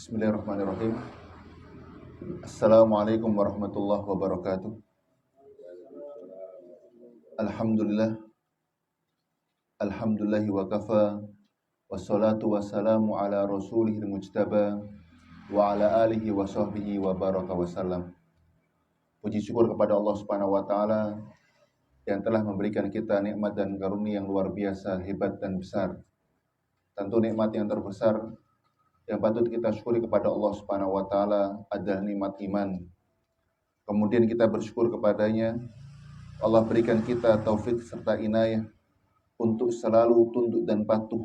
Bismillahirrahmanirrahim. Assalamualaikum warahmatullahi wabarakatuh. Alhamdulillahi wa kafa, wassalatu wassalamu ala rasulihil mujtaba, wa ala alihi wa sahbihi wa baraka wasallam. Puji syukur kepada Allah Subhanahu wa Ta'ala yang telah memberikan kita nikmat dan karunia yang luar biasa, hebat dan besar. Tentu nikmat yang terbesar yang patut kita syukuri kepada Allah Subhanahu wa Ta'ala adalah nikmat iman. Kemudian kita bersyukur kepadanya, Allah berikan kita taufik serta inayah untuk selalu tunduk dan patuh,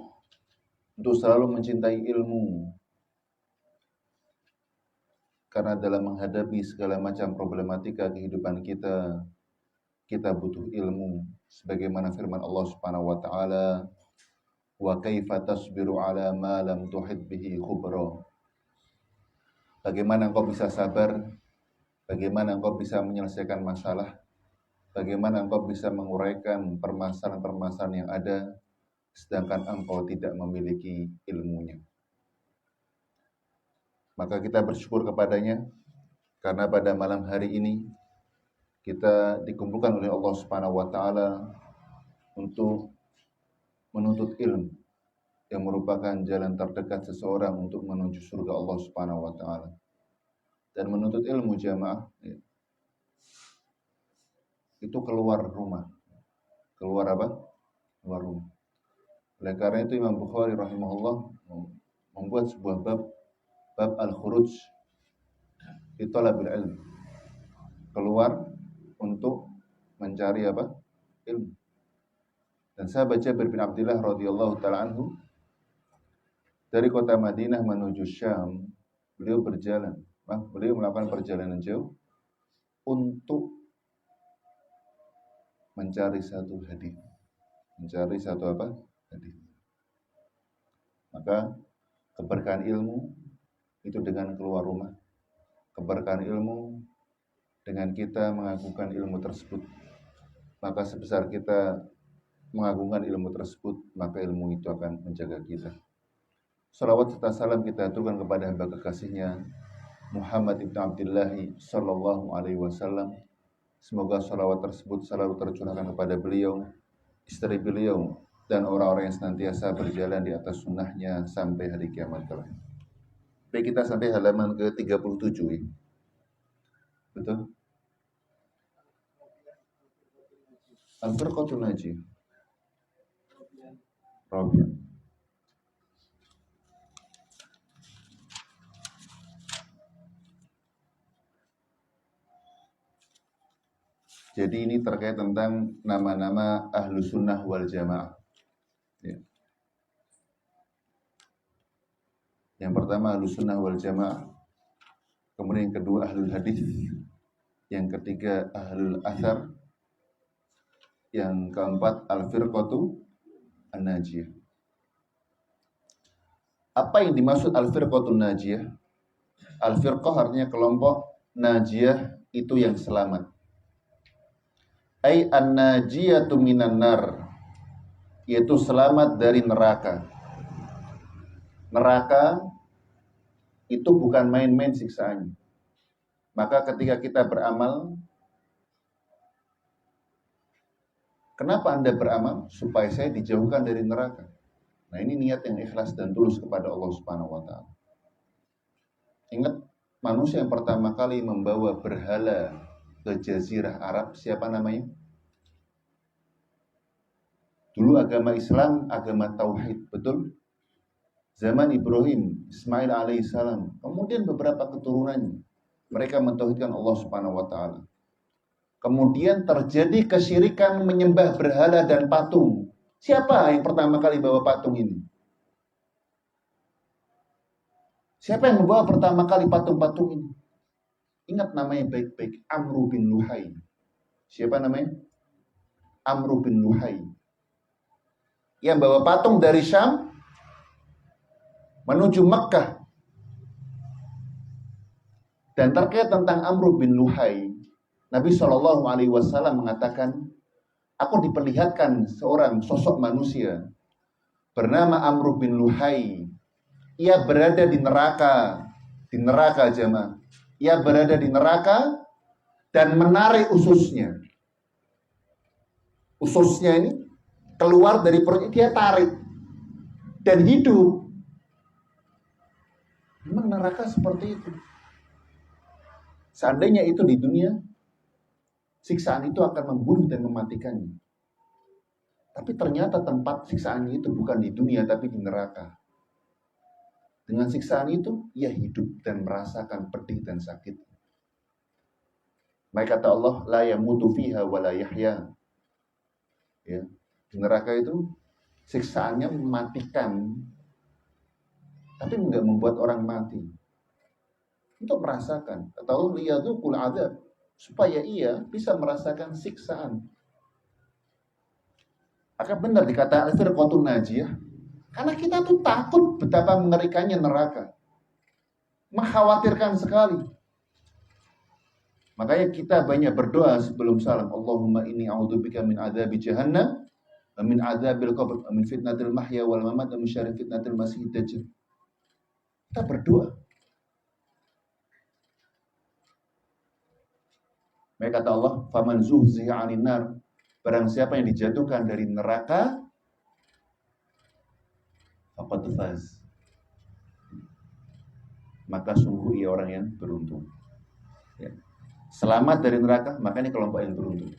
untuk selalu mencintai ilmu. Karena dalam menghadapi segala macam problematika kehidupan kita, kita butuh ilmu. Sebagaimana firman Allah Subhanahu wa Ta'ala, wa kaifa tasbiru ala ma lam tuhid bihi khubra. Bagaimana engkau bisa sabar? Bagaimana engkau bisa menyelesaikan masalah? Bagaimana engkau bisa menguraikan permasalahan-permasalahan yang ada sedangkan engkau tidak memiliki ilmunya? Maka kita bersyukur kepadanya karena pada malam hari ini kita dikumpulkan oleh Allah Subhanahu wa Ta'ala untuk menuntut ilmu yang merupakan jalan terdekat seseorang untuk menuju surga Allah Subhanahu wa Ta'ala. Dan menuntut ilmu jamaah itu keluar rumah. Keluar apa? Keluar rumah. Oleh karena itu Imam Bukhari rahimahullah membuat sebuah bab al-khuruj fi talabil ilm. Keluar untuk mencari apa? Ilmu. Dan sahabat Jabir bin Abdullah radhiyallahu taala anhu dari kota Madinah menuju Syam, beliau melakukan perjalanan jauh untuk mencari satu hadis. Mencari satu apa? Hadis. Maka keberkahan ilmu itu dengan keluar rumah. Keberkahan ilmu dengan kita mengagungkan ilmu tersebut. Maka sebesar kita mengagungkan ilmu tersebut, maka ilmu itu akan menjaga kita. Salawat serta salam kita aturkan kepada hamba kekasihnya Muhammad ibn Abdullah sallallahu alaihi wasallam. Semoga salawat tersebut selalu tercurahkan kepada beliau, istri beliau, dan orang-orang yang senantiasa berjalan di atas sunnahnya sampai hari kiamat kelak. Baik, kita sampai halaman ke-37 ya. Betul? Al-Firqatun Najiyah. Rabi'ah. Jadi ini terkait tentang nama-nama ahlu sunnah wal jamaah. Ya. Yang pertama ahlu sunnah wal jamaah. Kemudian yang kedua ahlul hadis. Yang ketiga ahlul athar. Yang keempat al-firqatu an-najiyah. Apa yang dimaksud al-firqatu an-najiyah? Al-firqah artinya kelompok, najiyah itu yang selamat. Ai an-najiyatu minan nar, yaitu selamat dari neraka. Neraka itu bukan main-main siksaannya. Maka ketika kita beramal, kenapa Anda beramal? Supaya saya dijauhkan dari neraka. Nah, ini niat yang ikhlas dan tulus kepada Allah Subhanahu wa Ta'ala. Ingat, manusia yang pertama kali membawa berhala ke Jazirah Arab, siapa namanya? Dulu agama Islam, agama Tauhid, betul? Zaman Ibrahim, Ismail alaihissalam, kemudian beberapa keturunannya, mereka mentauhidkan Allah Subhanahu wa Ta'ala. Kemudian terjadi kesyirikan menyembah berhala dan patung. Siapa yang pertama kali bawa patung ini? Siapa yang membawa pertama kali patung-patung ini? Ingat namanya baik-baik, Amru bin Luhai. Siapa namanya? Amru bin Luhai. Yang bawa patung dari Syam menuju Mekkah. Dan terkait tentang Amru bin Luhai, Nabi SAW mengatakan, aku diperlihatkan seorang sosok manusia bernama Amru bin Luhai. Ia berada di neraka di neraka jemaah. Ia berada di neraka dan menarik ususnya. Ususnya ini keluar dari perutnya, dia tarik dan hidup. Memang neraka seperti itu. Seandainya itu di dunia, siksaan itu akan membunuh dan mematikannya. Tapi ternyata tempat siksaan itu bukan di dunia, tapi di neraka. Dengan siksaan itu, ia hidup dan merasakan pedih dan sakit. Maka kata Allah, la yamutu fiha wa la yahya. Ya, di neraka itu siksaannya mematikan, tapi enggak membuat orang mati. Untuk merasakan, kata Allah, liyadzuqul adzab, supaya ia bisa merasakan siksaan. Maka benar dikatakan al-firqatun najiyah, karena kita tuh takut betapa mengerikannya neraka. Mengkhawatirkan sekali. Makanya kita banyak berdoa sebelum salam. Allahumma inni a'udzubika min adzabi jahannam wa min adzabil qabr wa min fitnatil mahya wal mamat wa min syarri fitnatil masiihid dajjal. Kita berdoa. Maka kata Allah, faman zuhziha 'anil nar, barang siapa yang dijatuhkan dari neraka, faqad faz, maka sungguh ia orang yang beruntung. Ya. Selamat dari neraka, maka ini kelompok yang beruntung.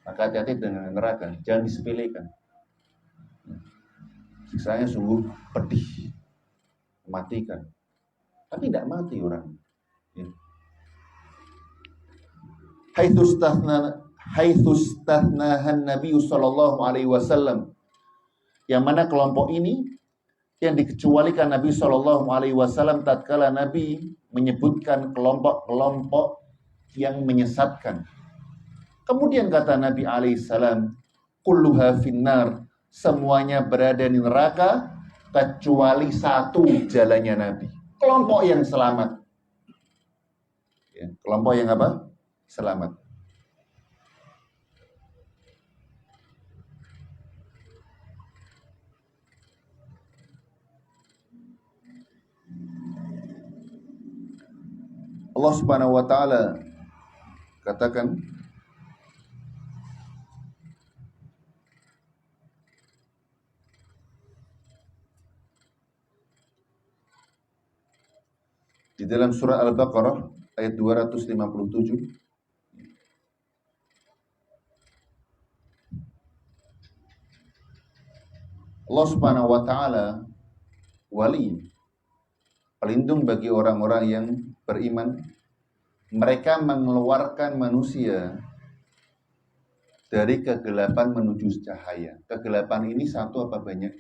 Maka hati-hati dengan neraka, jangan disepelekan. Siksanya sungguh pedih, mematikan. Tapi tidak mati orang. Ya. Haitsustathnahan Nabi sallallahu alaihi wasallam, yang mana kelompok ini yang dikecualikan Nabi sallallahu alaihi wasallam tatkala Nabi menyebutkan kelompok-kelompok yang menyesatkan. Kemudian kata Nabi alaihi salam, kulluha finnar, semuanya berada di neraka kecuali satu jalannya Nabi. Kelompok yang selamat. Ya, kelompok yang apa? Selamat. Allah Subhanahu wa taala katakan, di dalam surah Al-Baqarah ayat 257, Allah Subhanahu wa taala wali, pelindung bagi orang-orang yang beriman. Mereka mengeluarkan manusia dari kegelapan menuju cahaya. Kegelapan ini satu apa banyak?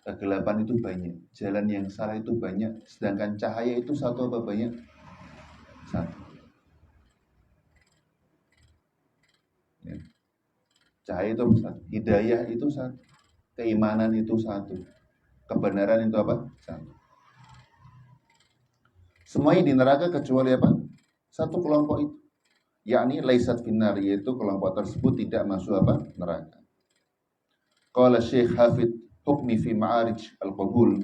Kegelapan itu banyak. Jalan yang salah itu banyak. Sedangkan cahaya itu satu apa banyak? Satu. Ya. Cahaya itu satu. Hidayah itu satu. Keimanan itu satu. Kebenaran itu apa? Satu. Semuanya di neraka kecuali apa? Satu kelompok itu. Yakni laisat finnar, yaitu kelompok tersebut tidak masuk apa? Neraka. Qala Syekh Hafid Hukmi fi Ma'arij Al-Qabul,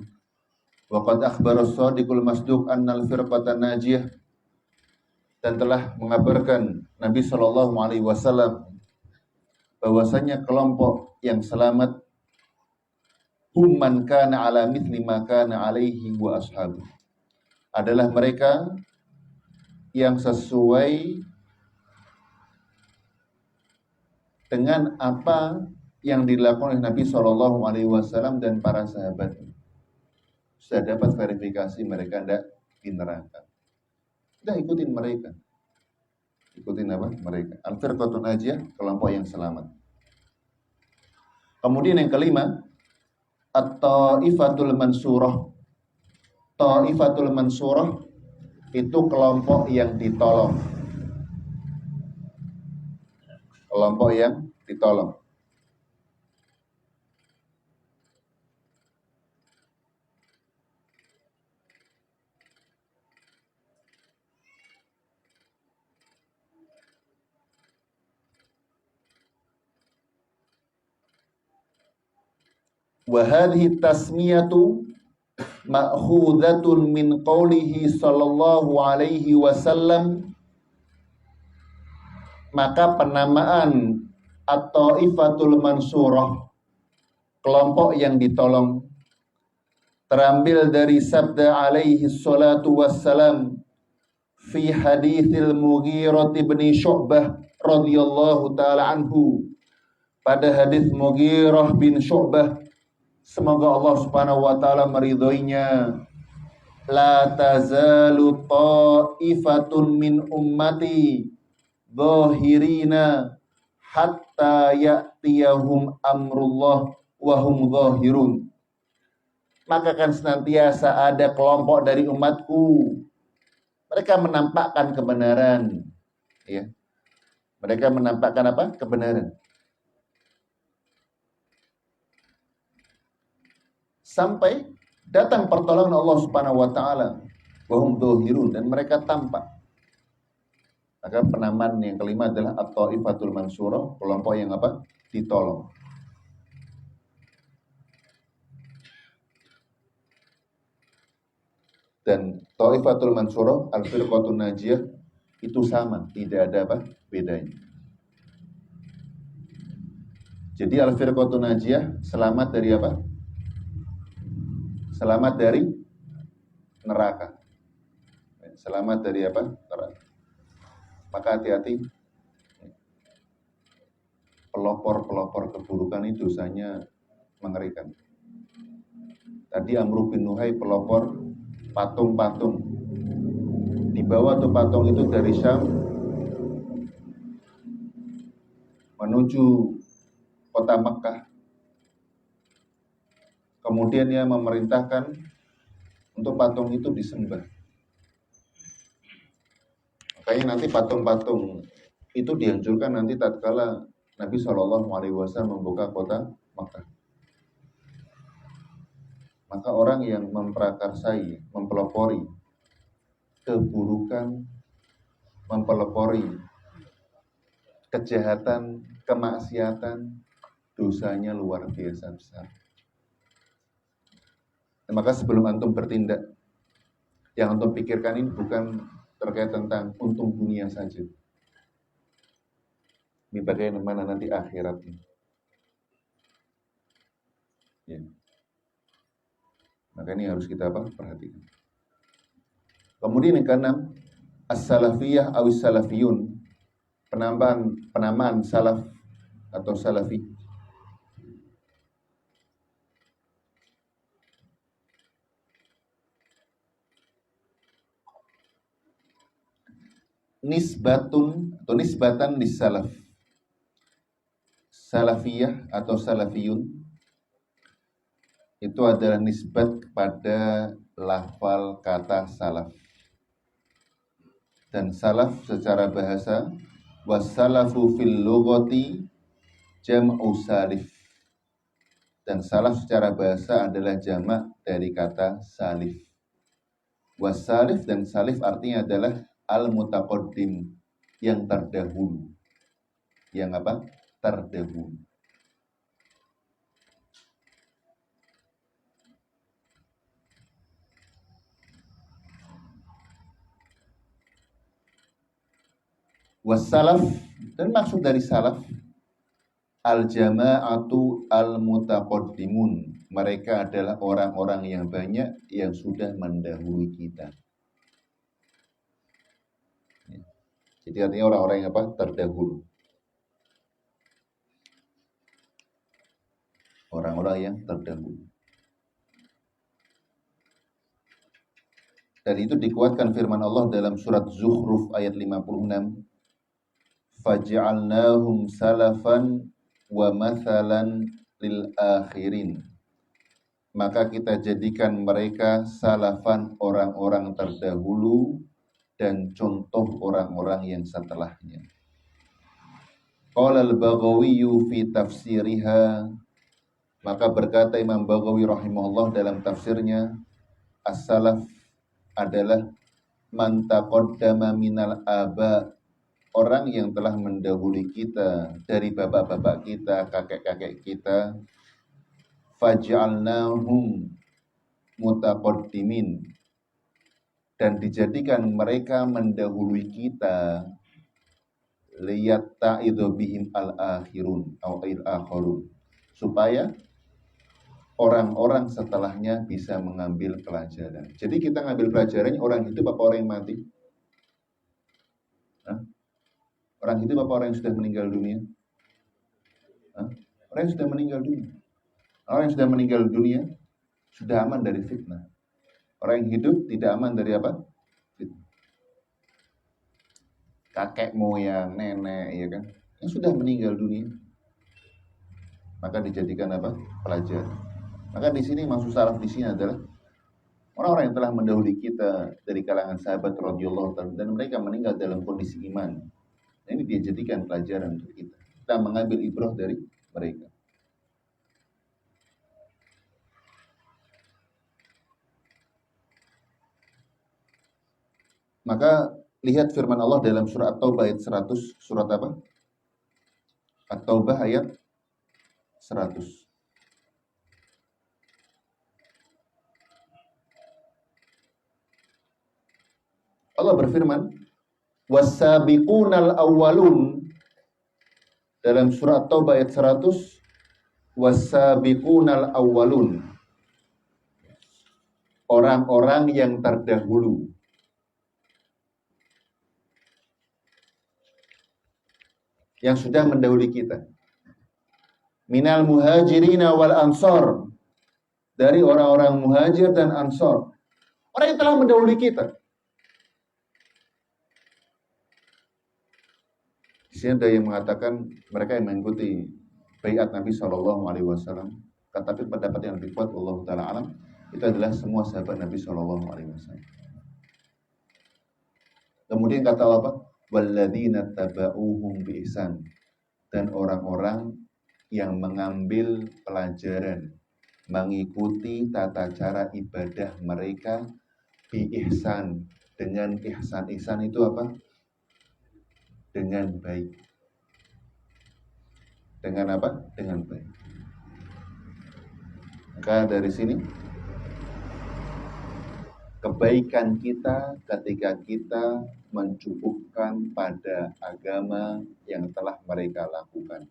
wa qad akhbara as-sadiqul masduq annal firqatan najiyah, dan telah mengabarkan Nabi sallallahu alaihi wasallam bahwasanya kelompok yang selamat hum man kana ala mithli ma kana alaihi wa ashabu, adalah mereka yang sesuai dengan apa yang dilakukan oleh Nabi Shallallahu Alaihi Wasallam dan para sahabat. Sudah dapat verifikasi mereka tidak di neraka. Sudah ikutin mereka. Ikutin apa? Mereka. Al-firqatun najiyah, kelompok yang selamat. Kemudian yang kelima, at-ta'ifatul mansurah. Ta'ifatul mansurah itu kelompok yang ditolong. Kelompok yang ditolong. Wa hadhihi tasmiyatu ma'khudhatun min qawlihi sallallahu alaihi wasallam, maka penamaan at-Taifatul Mansurah, kelompok yang ditolong, terambil dari sabda alaihi salatu wassalam fi hadithil Mughirah bin Syu'bah radhiyallahu ta'ala anhu, pada hadis Mughirah bin Syu'bah, semoga Allah subhanahu wa ta'ala meridhoinya, la tazalu ta'ifatun min ummati zahirina hatta ya'tiyahum amrullah wa hum zahirun. Maka akan senantiasa ada kelompok dari umatku, mereka menampakkan kebenaran, ya. Mereka menampakkan apa? Kebenaran. Sampai datang pertolongan Allah Subhanahu wa taala, wa hum dzahirun, dan mereka tampak. Maka penamaan yang kelima adalah at-Taifatul Mansurah, kelompok yang apa? Ditolong. Dan Taifatul Mansurah, Al-Firqatun Najiyah itu sama, tidak ada apa? Bedanya. Jadi Al-Firqatun Najiyah selamat dari apa? Selamat dari neraka. Selamat dari apa? Neraka. Maka hati-hati, pelopor-pelopor keburukan itu dosanya mengerikan. Tadi Amr bin Nuhai pelopor patung-patung. Dibawa tuh patung itu dari Syam menuju kota Mekkah. Kemudian dia memerintahkan untuk patung itu disembah. Makanya nanti patung-patung itu dihancurkan nanti tatkala Nabi SAW membuka kota Mekkah. Maka orang yang memprakarsai, mempelopori keburukan, mempelopori kejahatan, kemaksiatan, dosanya luar biasa besar. Maka sebelum antum bertindak, yang antum pikirkan ini bukan terkait tentang untung dunia saja. Ini bagaimana nanti akhiratnya. Ya. Maka ini harus kita perhatikan. Kemudian yang keenam, as-salafiyah awis salafiyun, penamaan salaf atau salafi. Nisbatun atau nisbatan lis salaf. Salafiyah atau salafiyun itu adalah nisbat kepada lafal kata salaf. Dan salaf secara bahasa, wassalafu fil lughati jam'u salif. Dan salaf secara bahasa adalah jamak dari kata salif. Wassalif dan salif artinya adalah al-mutaqaddim, yang terdahulu. Yang apa? Terdahulu. Wassalaf, dan maksud dari salaf al-jama'atu al-mutaqaddimun, mereka adalah orang-orang yang banyak yang sudah mendahului kita. Jadi artinya orang-orang yang apa? Terdahulu. Orang-orang yang terdahulu. Dan itu dikuatkan firman Allah dalam surat Zukhruf ayat 56. Faj'alnahum salafan wa mathalan lil akhirin. Maka kita jadikan mereka salafan, orang-orang terdahulu, dan contoh orang-orang yang setelahnya. Qala al-Baghawi fi tafsiriha, maka berkata Imam Baghawi rahimahullah dalam tafsirnya, as-salaf adalah man taqaddama minal aba, orang yang telah mendahului kita dari bapak-bapak kita, kakek-kakek kita. Faj'alnahum, mutaqaddimin, dan dijadikan mereka mendahului kita, liyatta'idu bihim al-akhirun atau al-akhirun, supaya orang-orang setelahnya bisa mengambil pelajaran. Jadi kita ngambil pelajarannya orang hidup apa orang yang mati? Hah? Orang hidup apa orang yang sudah meninggal dunia? Hah? Orang yang sudah meninggal dunia. Orang yang sudah meninggal dunia sudah aman dari fitnah. Orang yang hidup tidak aman dari apa? Fitnah. Kakek moyang, nenek, ya kan? Yang sudah meninggal dunia. Maka dijadikan apa? Pelajaran. Maka di sini maksud salaf di sini adalah orang-orang yang telah mendahului kita dari kalangan sahabat radhiyallahu anhum dan mereka meninggal dalam kondisi iman. Ini dijadikan pelajaran untuk kita. Kita mengambil ibrah dari mereka. Maka lihat firman Allah dalam surah At-Taubah ayat 100. Surat apa? At-Taubah ayat 100. Allah berfirman, was-sabiqunal awwalun, dalam surah At-Taubah ayat 100, was-sabiqunal awwalun, orang-orang yang terdahulu. Yang sudah mendahului kita. Minal muhajirina wal ansor, dari orang-orang muhajir dan ansor. Orang yang telah mendahului kita. Di sini ada yang mengatakan mereka yang mengikuti baiat Nabi SAW. Tetapi pendapat yang lebih kuat, Allah Ta'ala alam, itu adalah semua sahabat Nabi SAW. Kemudian kata Allah apa? Walladzina taba'uhum bi ihsan, dan orang-orang yang mengambil pelajaran, mengikuti tata cara ibadah mereka bi ihsan, dengan ihsan. Ihsan itu apa? Dengan baik. Dengan apa? Dengan baik. Maka dari sini kebaikan kita ketika kita mencukupkan pada agama yang telah mereka lakukan.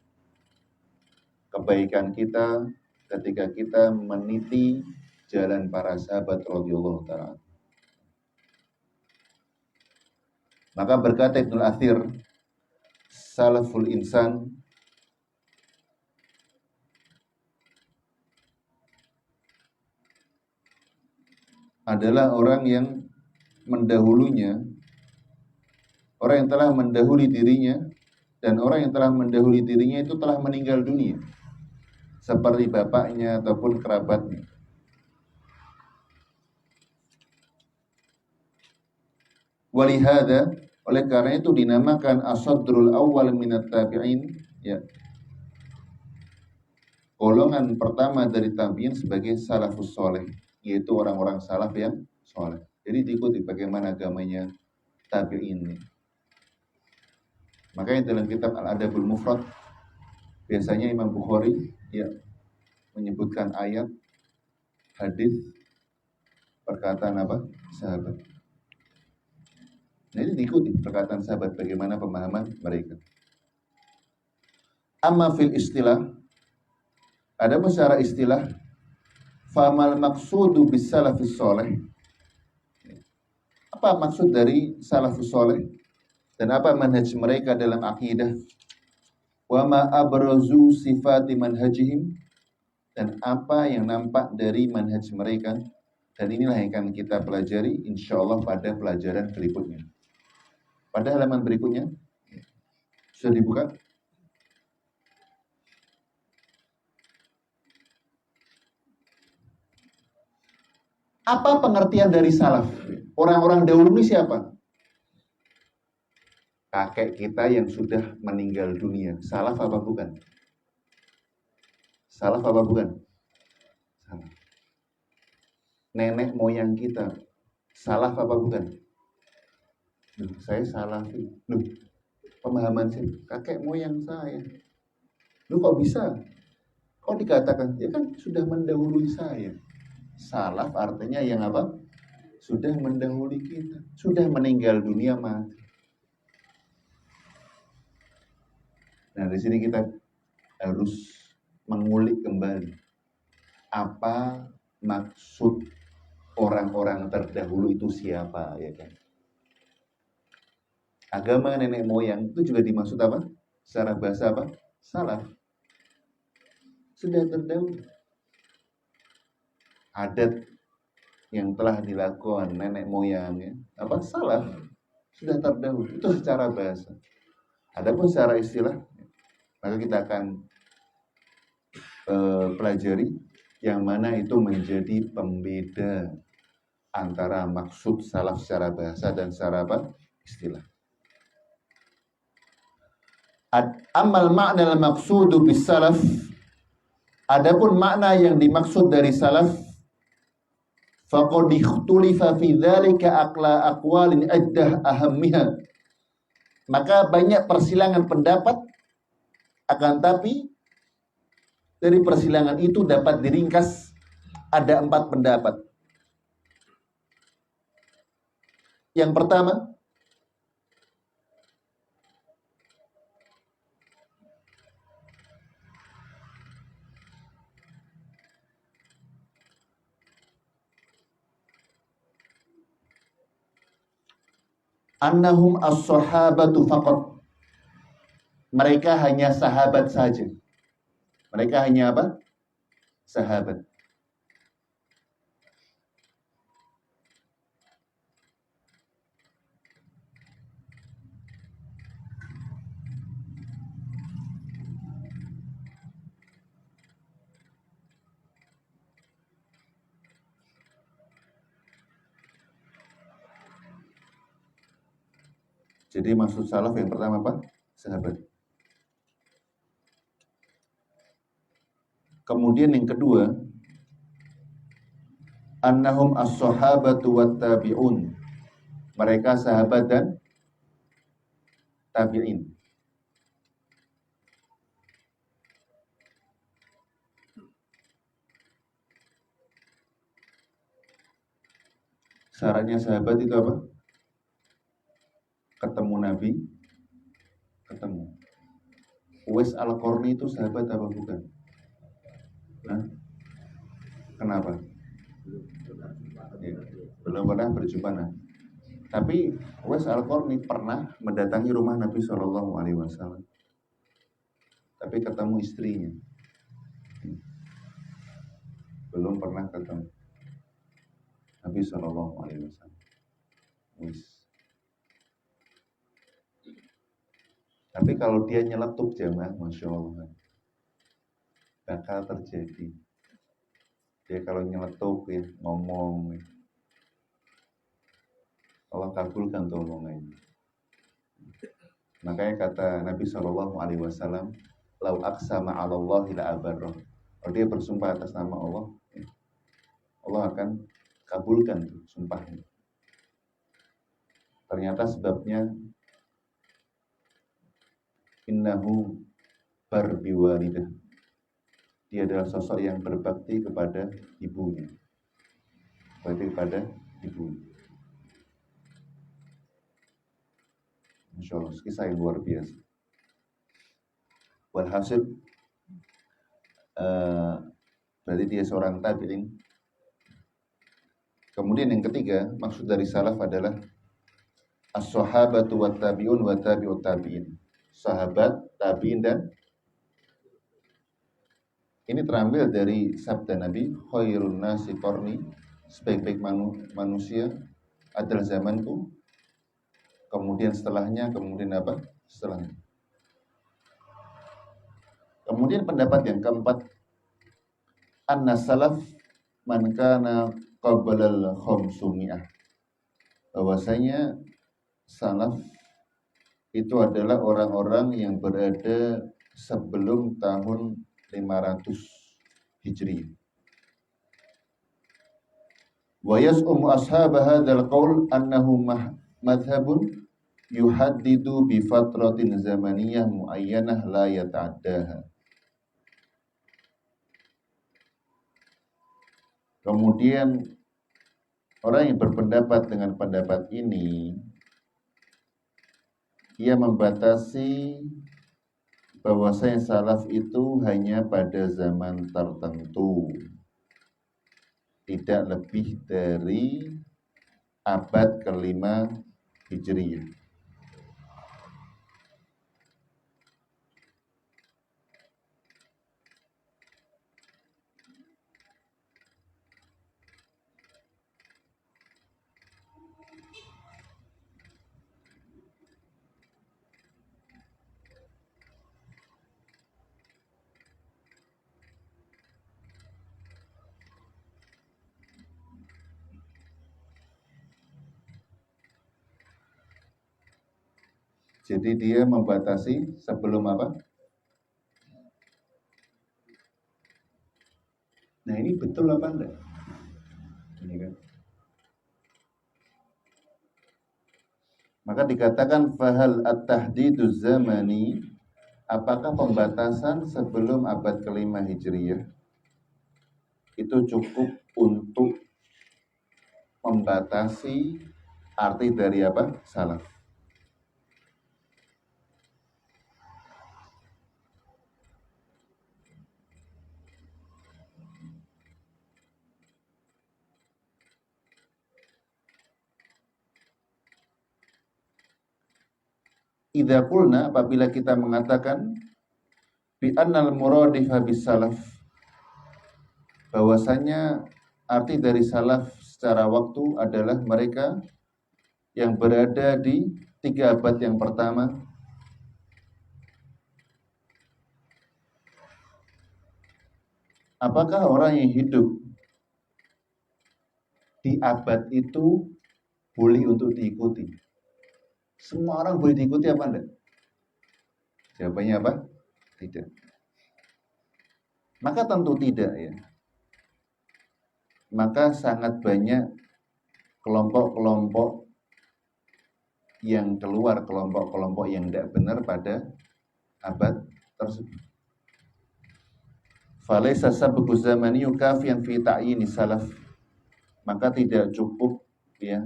Kebaikan kita ketika kita meniti jalan para sahabat radhiyallahu ta'ala. Maka berkata Ibnul Athir, salaful insan adalah orang yang mendahulunya, orang yang telah mendahului dirinya, dan orang yang telah mendahului dirinya itu telah meninggal dunia, seperti bapaknya ataupun kerabatnya. Walihada, oleh karena itu dinamakan asadrul awal minat tabi'in, ya, golongan pertama dari tabi'in sebagai salafus soleh, yaitu orang-orang salaf yang soleh. Jadi diikuti bagaimana agamanya tabi'in ini. Makanya dalam kitab Al-Adabul Mufrad biasanya Imam Bukhari ya menyebutkan ayat, hadis, perkataan apa? Sahabat. Nah, ini diikuti perkataan sahabat bagaimana pemahaman mereka. Amma fil istilah, ada secara istilah, famal maqsudu bis salafus soleh. Apa maksud dari salafus soleh? Dan apa manhaj mereka dalam akidah? Wa ma abrazu sifati manhajihim, dan apa yang nampak dari manhaj mereka. Dan inilah yang akan kita pelajari insyaallah pada pelajaran berikutnya. Pada halaman berikutnya sudah dibuka. Apa pengertian dari salaf? Orang-orang dahulu ini siapa? Kakek kita yang sudah meninggal dunia. Salaf apa bukan? Salaf apa bukan? Salaf. Nenek moyang kita. Salaf apa bukan? Loh, saya salafi. Loh, pemahaman saya, kakek moyang saya. Loh, kok bisa? Kok dikatakan? Ya kan sudah mendahului saya. Salaf artinya yang apa? Sudah mendahului kita, sudah meninggal dunia mati. Nah, di sini kita harus mengulik kembali apa maksud orang-orang terdahulu itu siapa, ya kan? Agama nenek moyang itu juga dimaksud apa? Secara bahasa apa? Salaf. Sudah terdahulu. Adat yang telah dilakukan nenek moyangnya apa? Salaf. Sudah terdahulu. Itu secara bahasa. Adapun secara istilah, maka kita akan pelajari yang mana itu menjadi pembeda antara maksud salaf secara bahasa dan secara apa? Istilah. Amal makna al-maqsudu bis salaf, adapun makna yang dimaksud dari salaf, faqad ikhtulifa fi dzalika aqwalin addah ahammiha, maka banyak persilangan pendapat, akan tapi dari persilangan itu dapat diringkas ada 4 pendapat. Yang pertama, annahum as-sahabatu faqat. Mereka hanya sahabat saja. Mereka hanya apa? Sahabat. Jadi maksud salaf yang pertama apa? Sahabat. Kemudian yang kedua, annahum as-sahabatu wat tabi'un. Mereka sahabat dan tabi'in. Syaratnya sahabat itu apa? Ketemu Nabi, ketemu. Uwais Al-Qarni itu sahabat apa bukan? Nah, kenapa? Ya, belum pernah berjumpa nah. Tapi Uwais Al-Qarni pernah mendatangi rumah Nabi SAW. Tapi ketemu istrinya. Belum pernah ketemu Nabi SAW. Tapi kalau dia nyeletuk jamaah, Masya Allah, bakal terjadi. Dia kalau nyeletuk ya, ngomong, Allah kabulkan tuh omongannya. Makanya kata Nabi SAW, lau aqsama 'ala Allahi la abarrah. Kalau dia bersumpah atas nama Allah, Allah akan kabulkan tuh sumpahnya. Ternyata sebabnya innahu barbiwalidah. Dia adalah sosok yang berbakti kepada ibunya. Berbakti kepada ibunya. Masya Allah, kisah yang luar biasa. Walhasil, berarti dia seorang tabi'in. Kemudian yang ketiga, maksud dari salaf adalah as-sahabatu wat tabi'un wa tabi'ut tabi'in. Sahabat, tabi'in dan ini terambil dari sabda Nabi, khairun nasi qarni, sebaik-baik manusia adalah zamanku. Kemudian setelahnya, kemudian apa? Setelahnya. Kemudian pendapat yang keempat, anna salaf man kana qablal khamsumiyah. Bahwasanya salaf itu adalah orang-orang yang berada sebelum tahun 500 Hijri. Wa yas'um ashab hadzal qaul annahu madhhabun yuhaddidu bi fatratin zamaniyah muayyanah la yata'addaha. Kemudian orang yang berpendapat dengan pendapat ini, ia membatasi bahwasanya salaf itu hanya pada zaman tertentu, tidak lebih dari abad kelima Hijriyah. Jadi dia membatasi sebelum apa? Nah ini betul apa enggak? Ini kan. Maka dikatakan fahal at-tahdiduz zamani, apakah pembatasan sebelum abad kelima Hijriyah itu cukup untuk membatasi arti dari apa? Salaf. Idza qulna, apabila kita mengatakan bi annal muradif habis salaf, bahwasanya arti dari salaf secara waktu adalah mereka yang berada di 3 abad yang pertama, apakah orang yang hidup di abad itu boleh untuk diikuti? Semua orang boleh diikuti apa enggak? Jawabannya apa? Tidak. Maka tentu tidak ya. Maka sangat banyak kelompok-kelompok yang keluar, kelompok-kelompok yang tidak benar pada abad tersebut. Falaysa sabqu zamani yukafiyan fi ta'yini salaf. Maka tidak cukup ya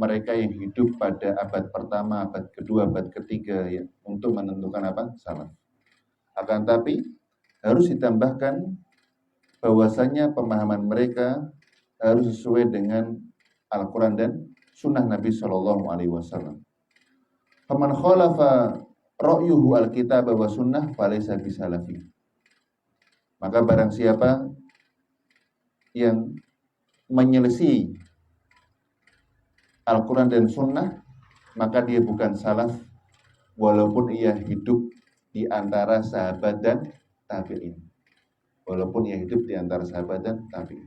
mereka yang hidup pada abad pertama, abad kedua, abad ketiga ya untuk menentukan apa? Salaf. Akan tapi harus ditambahkan bahwasanya pemahaman mereka harus sesuai dengan Al-Quran dan Sunnah Nabi Shallallahu Alaihi Wasallam. Faman khalafa ra'yuhu al-kitab wa sunnah falaysa bisalafi. Maka barang siapa yang menyelisih Al-Quran dan Sunnah, maka dia bukan salaf, walaupun ia hidup di antara sahabat dan tabi'in. Walaupun ia hidup di antara sahabat dan tabi'in.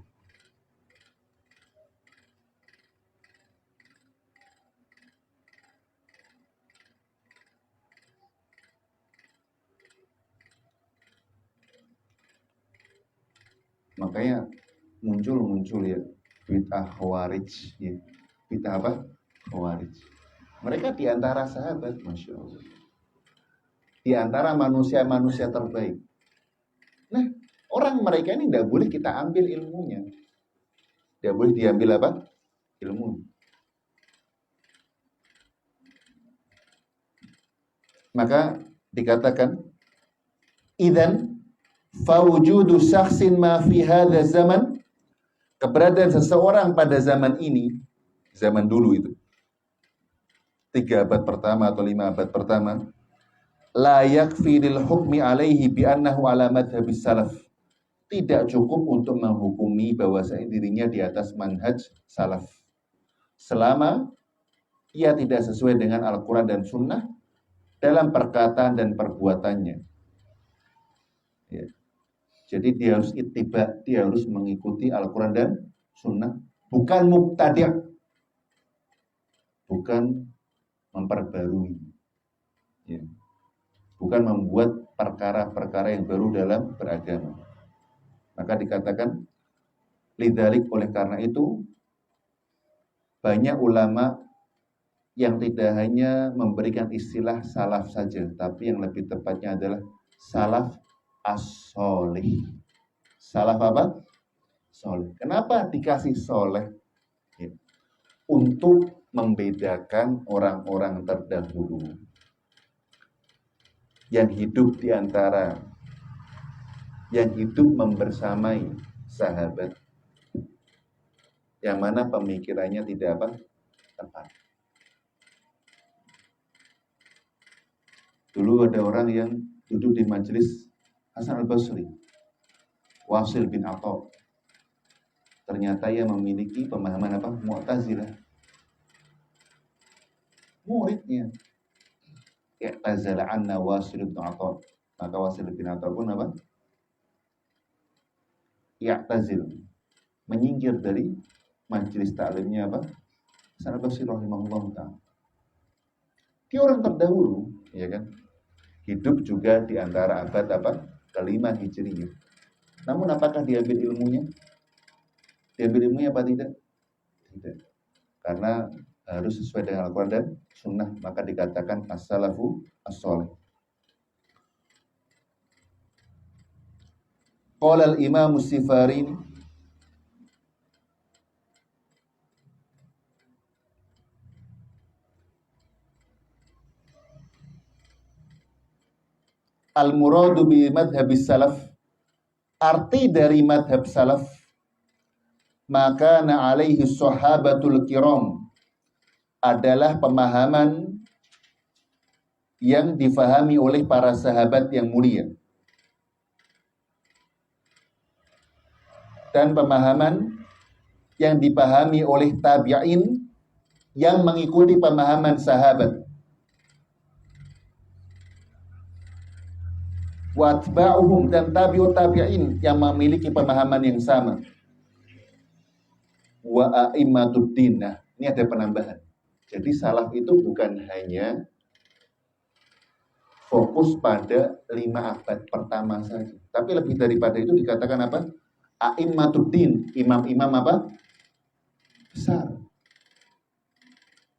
Makanya muncul ya bid'ah khawarij ya. Bid'ah apa? Khawarij. Mereka di antara sahabat, Masya Allah. Di antara manusia-manusia terbaik. Nah, orang mereka ini tidak boleh kita ambil ilmunya. Tidak boleh diambil apa? Ilmu. Maka dikatakan idzan fawujudu syakhsin ma fi hadza zaman, keberadaan seseorang pada zaman ini, zaman dulu itu 3 abad pertama atau 5 abad pertama, la yakfi lil hukmi alaihi bi annahu ala madhhabis salaf. Tidak cukup untuk menghukumi bahwasanya dirinya di atas manhaj salaf selama ia tidak sesuai dengan Al-Quran dan Sunnah dalam perkataan dan perbuatannya ya. Jadi dia harus ittiba, dia harus mengikuti Al-Quran dan Sunnah, bukan mubtadi', bukan memperbarui ya. Bukan membuat perkara-perkara yang baru dalam beragama. Maka dikatakan lidzalik, oleh karena itu banyak ulama yang tidak hanya memberikan istilah salaf saja, tapi yang lebih tepatnya adalah salaf as-solih. Salaf apa? soleh. Kenapa dikasih soleh? Ya. Untuk membedakan orang-orang terdahulu yang hidup di antara, yang hidup membersamai sahabat, yang mana pemikirannya tidak tepat. Dulu ada orang yang duduk di majelis Hasan al-Basri, Wasil bin Atha. Ternyata ia memiliki pemahaman Mu'tazilah. Muridnya i'tazala anna Wasil bin Atha. Maka Wasil bin Atha pun i'tazil, menyingkir dari majelis taklimnya Hasan al-Basri rahimahullah ta'ala. Dia orang terdahulu, ya kan? Hidup juga di antara abad kelima Hijriyah. Namun apakah diambil ilmunya? Diambil ilmunya apa tidak? Tidak. Karena harus sesuai dengan Al-Quran dan Sunnah, maka dikatakan as-salafu as-soleh. Qala al-Imam Sifarini, al-muradu bi madhabis salaf, arti dari madhab salaf, maka na alaihi sahabatul kiram, adalah pemahaman yang difahami oleh para sahabat yang mulia, dan pemahaman yang dipahami oleh tabi'in yang mengikuti pemahaman sahabat, wa atba'uhum, dan tabi'ut tabi'in yang memiliki pemahaman yang sama, wa a'immatud din. Nah, ini ada penambahan. Jadi salaf itu bukan hanya fokus pada 5 abad pertama saja, tapi lebih daripada itu dikatakan a'immatud din, imam-imam besar.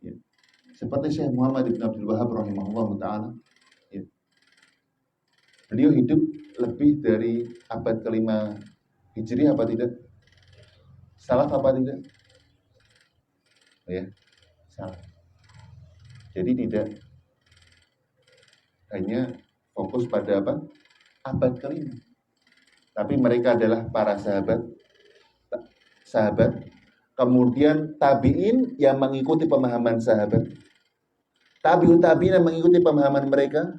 Ya. Seperti Syekh Muhammad bin Abdul Wahab rahimahullah ta'ala. Ya. Beliau hidup lebih dari abad kelima Hijriah apa tidak? Salaf apa tidak? Ya, salah. Jadi tidak hanya fokus pada abad kelima, tapi mereka adalah para sahabat, kemudian tabi'in yang mengikuti pemahaman sahabat, tabi'ut tabi'in yang mengikuti pemahaman mereka,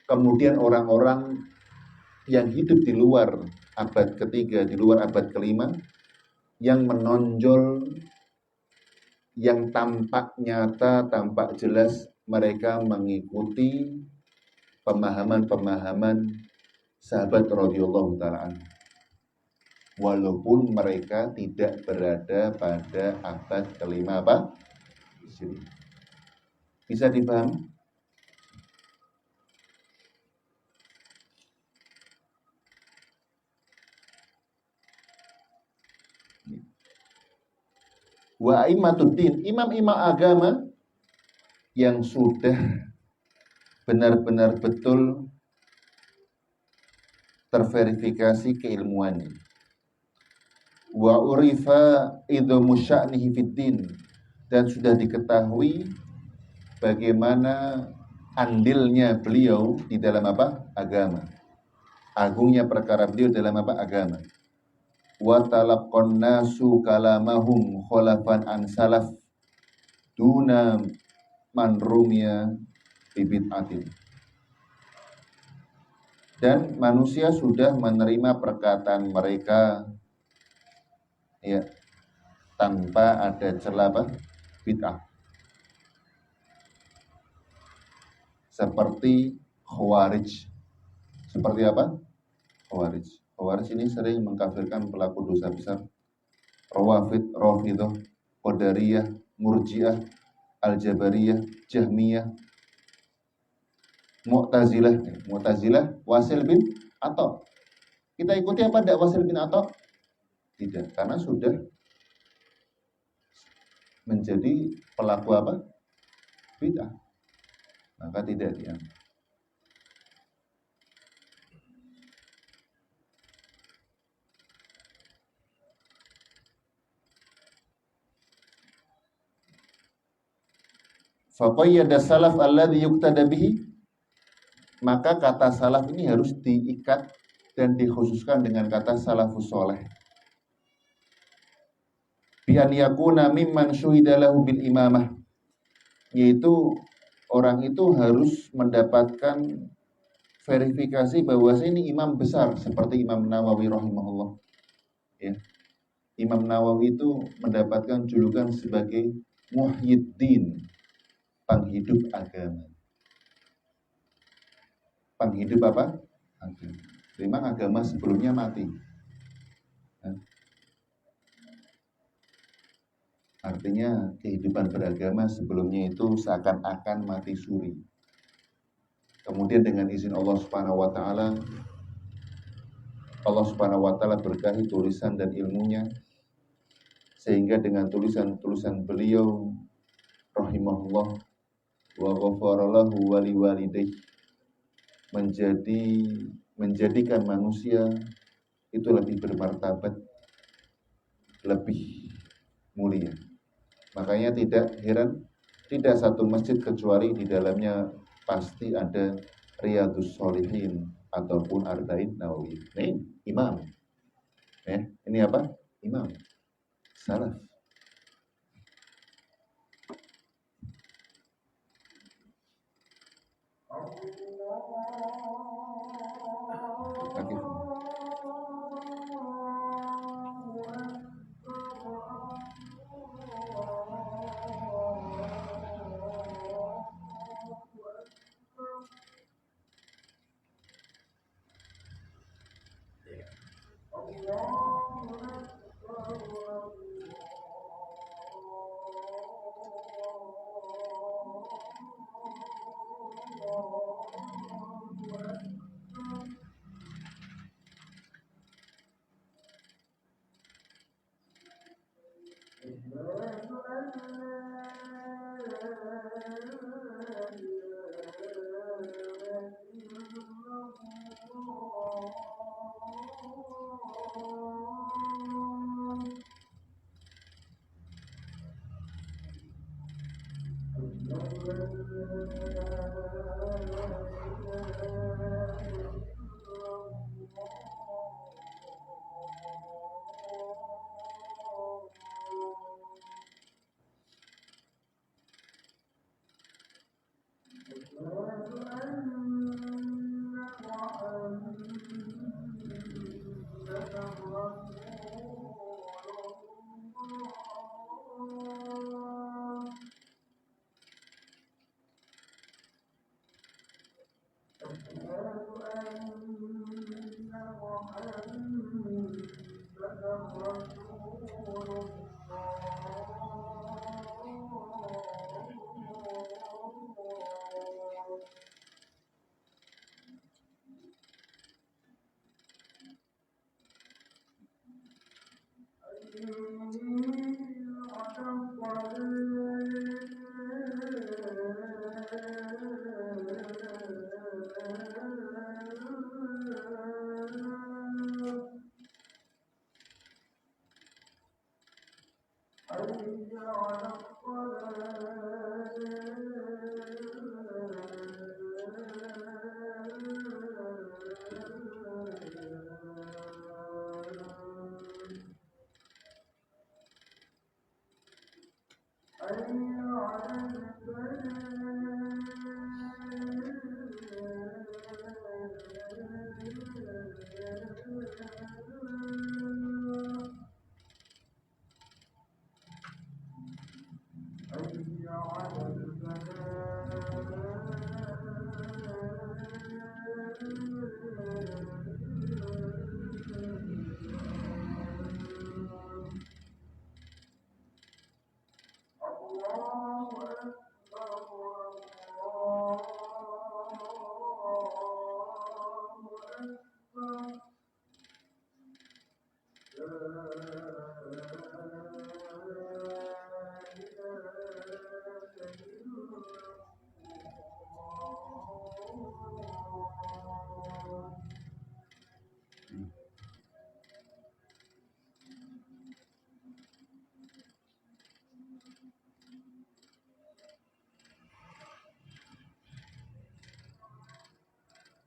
kemudian orang-orang yang hidup di luar abad ketiga, di luar abad kelima, yang menonjol, yang tampak nyata, tampak jelas, mereka mengikuti pemahaman-pemahaman sahabat radhiyallahu ta'ala anhu, walaupun mereka tidak berada pada abad kelima Hijriah. Bisa dipahami? Wa a'immatud din, imam-imam agama yang sudah benar-benar betul terverifikasi keilmuannya. Wa urifa idhamu sya'nihi fid din, dan sudah diketahui bagaimana andilnya beliau di dalam agama. Agungnya perkara beliau dalam agama. Wa talaqqan nasu kalamahum khalafan an salaf duna man rumiya bibid'atin. Dan manusia sudah menerima perkataan mereka ya tanpa ada celah bid'ah. Seperti Khawarij. Seperti apa? Khawarij. Khawarij ini sering mengkafirkan pelaku dosa besar. Rawafid, Rafidhah, Qadariyah, Murji'ah, Al-Jabariyah, Jahmiyah, Mu'tazilah, Wasil bin Atha. Kita ikuti apa tidak Wasil bin Atha? Tidak, karena sudah menjadi pelaku bid'ah. Maka tidak diambil. Faqayyada salaf alladhi yuqtada bihi, maka kata salaf ini harus diikat dan dikhususkan dengan kata salafus soleh. Bi an yakuna mimman syuhida lahu bil imamah, yaitu orang itu harus mendapatkan verifikasi bahwa ini imam besar seperti Imam Nawawi rahimahullah. Ya. Imam Nawawi itu mendapatkan julukan sebagai Muhyiddin, penghidup agama. Penghidup apa? Agama. Memang agama sebelumnya mati. Artinya kehidupan beragama sebelumnya itu seakan-akan mati suri. Kemudian dengan izin Allah Subhanahu wa taala, Allah Subhanahu wa taala berkahi tulisan dan ilmunya, sehingga dengan tulisan-tulisan beliau rahimahullah wa ghafara lahu wa liwalidayhi, menjadikan manusia itu lebih bermartabat, lebih mulia. Makanya tidak heran, tidak satu masjid kecuali di dalamnya pasti ada Riyadhus Shalihin ataupun Arba'in Nawawi. Ini imam. Ini apa? Imam. Salaf.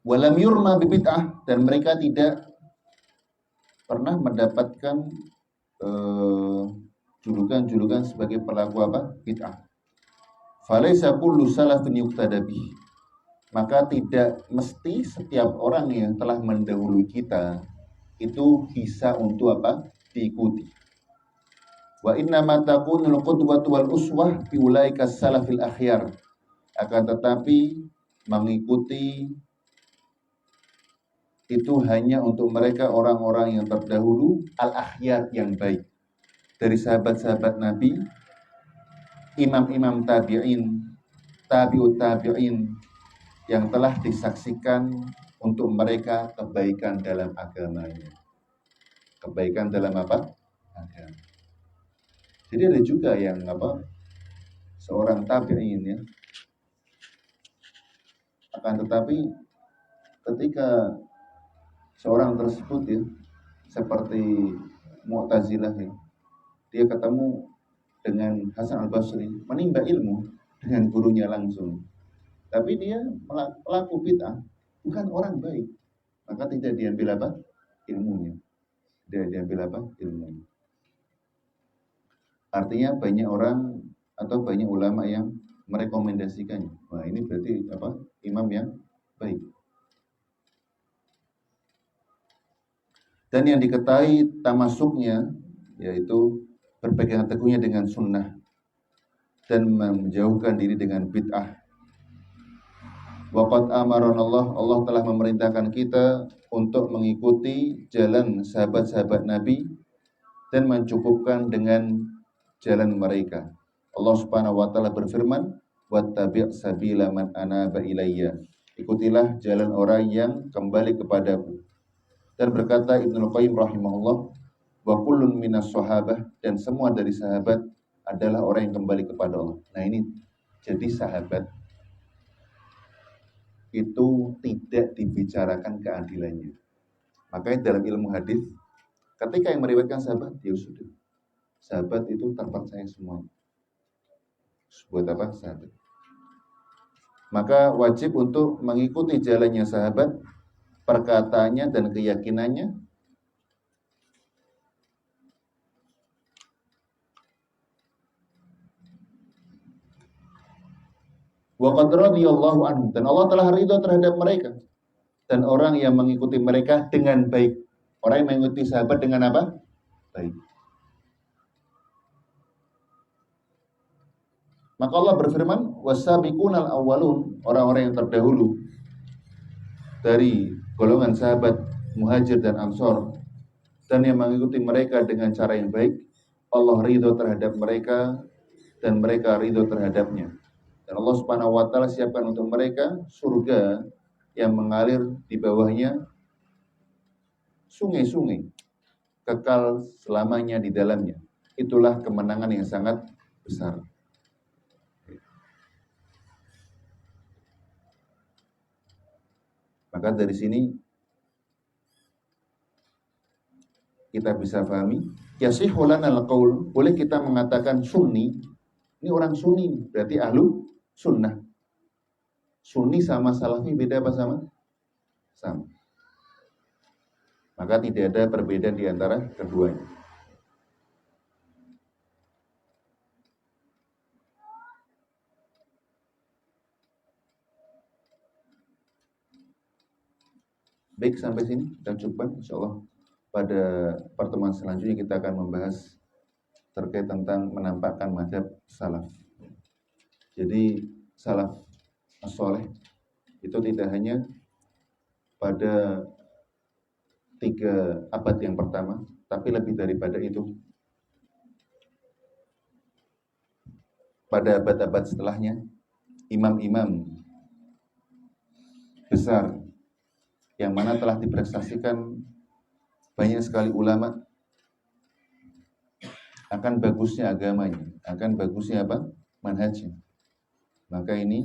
Walam yurma bibid'ah, dan mereka tidak pernah mendapatkan julukan-julukan sebagai pelaku apa? Bid'ah. Falaisa kullu salafin yuqtada bih. Maka tidak mesti setiap orang yang telah mendahului kita itu bisa untuk apa? Diikuti. Wa inna ma takunul qudwatu wal uswah fi ulaika salafil akhyar. Akan tetapi mengikuti itu hanya untuk mereka orang-orang yang terdahulu, al-akhyar yang baik. Dari sahabat-sahabat Nabi, imam-imam tabi'in, tabi'ut tabi'in, yang telah disaksikan untuk mereka kebaikan dalam agamanya. Kebaikan dalam apa? Agama. Jadi ada juga yang apa? Seorang tabi'in ya. Akan tetapi ketika seorang tersebut ya, seperti Mu'tazilah ya, dia ketemu dengan Hasan al-Basri, menimba ilmu dengan gurunya langsung. Tapi dia pelaku bid'ah, bukan orang baik. Maka tidak diambil apa? Ilmunya. Tidak diambil apa? Ilmunya. Artinya banyak orang atau banyak ulama yang merekomendasikannya. Wah, ini berarti apa? Imam yang baik. Dan yang diketahui tamasuknya yaitu berpegang teguhnya dengan sunnah dan menjauhkan diri dengan bid'ah. Waqad amaran Allah telah memerintahkan kita untuk mengikuti jalan sahabat-sahabat Nabi dan mencukupkan dengan jalan mereka. Allah Subhanahu wa taala berfirman, "Wattabi' sabila man anaba ilayya." Ikutilah jalan orang yang kembali kepadaku. Dan berkata Ibnu Qayyim rahimahullah, "Wa kullun minas sahabah," dan semua dari sahabat adalah orang yang kembali kepada Allah. Nah, ini jadi sahabat itu tidak dibicarakan keadilannya. Makanya dalam ilmu hadis, ketika yang meriwayatkan sahabat, ya sudah. Sahabat itu terpercaya semuanya. Buat apa? Sahabat. Maka wajib untuk mengikuti jalannya sahabat, perkataannya dan keyakinannya. Wa qad radhiyallahu anhum, dan Allah telah ridha terhadap mereka. Dan orang yang mengikuti mereka dengan baik. Orang yang mengikuti sahabat dengan apa? Baik. Maka Allah berfirman, wasabiqunal awwalun, orang-orang yang terdahulu dari golongan sahabat Muhajir dan Ansor, dan yang mengikuti mereka dengan cara yang baik, Allah ridho terhadap mereka dan mereka ridho terhadapnya. Dan Allah Subhanahu wa taala siapkan untuk mereka surga yang mengalir di bawahnya sungai-sungai, kekal selamanya di dalamnya. Itulah kemenangan yang sangat besar. Maka dari sini kita bisa pahami, yasihhu lana al-qaul, boleh kita mengatakan sunni. Ini orang sunni, berarti ahlu sunnah. Sunni sama salafi beda apa sama? Sama. Maka tidak ada perbedaan di antara keduanya. Baik, sampai sini kita cukupkan. Insyaallah pada pertemuan selanjutnya kita akan membahas terkait tentang menampakkan mazhab salaf. Jadi salaf as-saleh itu tidak hanya pada 3 abad yang pertama, tapi lebih daripada itu. Pada abad-abad setelahnya, imam-imam besar yang mana telah diprestasikan banyak sekali ulama akan bagusnya agamanya, akan bagusnya apa? Manhajnya. Maka ini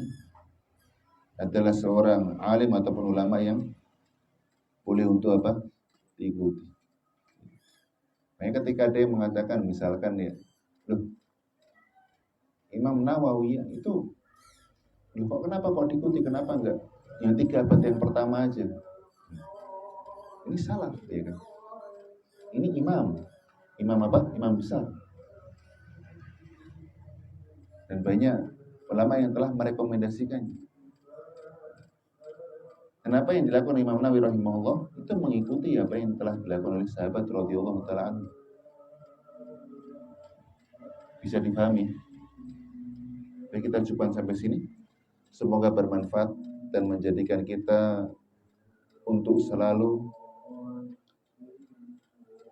adalah seorang alim ataupun ulama yang boleh untuk apa? Diikuti. Makanya ketika ada yang mengatakan misalkan ya, loh, Imam Nawawi itu, loh, kenapa kok diikuti, kenapa enggak yang 3 abad yang pertama aja. Ini salah, ya kan? Ini imam apa? Imam besar. Dan banyak ulama yang telah merekomendasikannya. Kenapa yang dilakukan Imam Nawawi rahimahullah itu mengikuti apa yang telah dilakukan oleh sahabat radhiyallahu taala anhu. Bisa dipahami? Baik, kita cukupkan sampai sini. Semoga bermanfaat dan menjadikan kita untuk selalu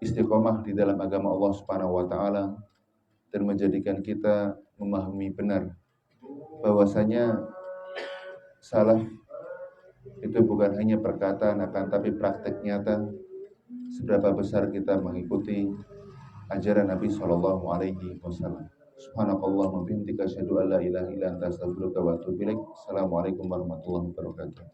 istiqomah di dalam agama Allah Subhanahu wa taala dan menjadikan kita memahami benar bahwasanya salaf itu bukan hanya perkataan akan tapi praktek nyata seberapa besar kita mengikuti ajaran Nabi sallallahu alaihi wasallam. Subhanakallahumma bihamdika asyhadu an la ilaha illa anta astaghfiruka wa atubu ilaik. Assalamualaikum warahmatullahi wabarakatuh.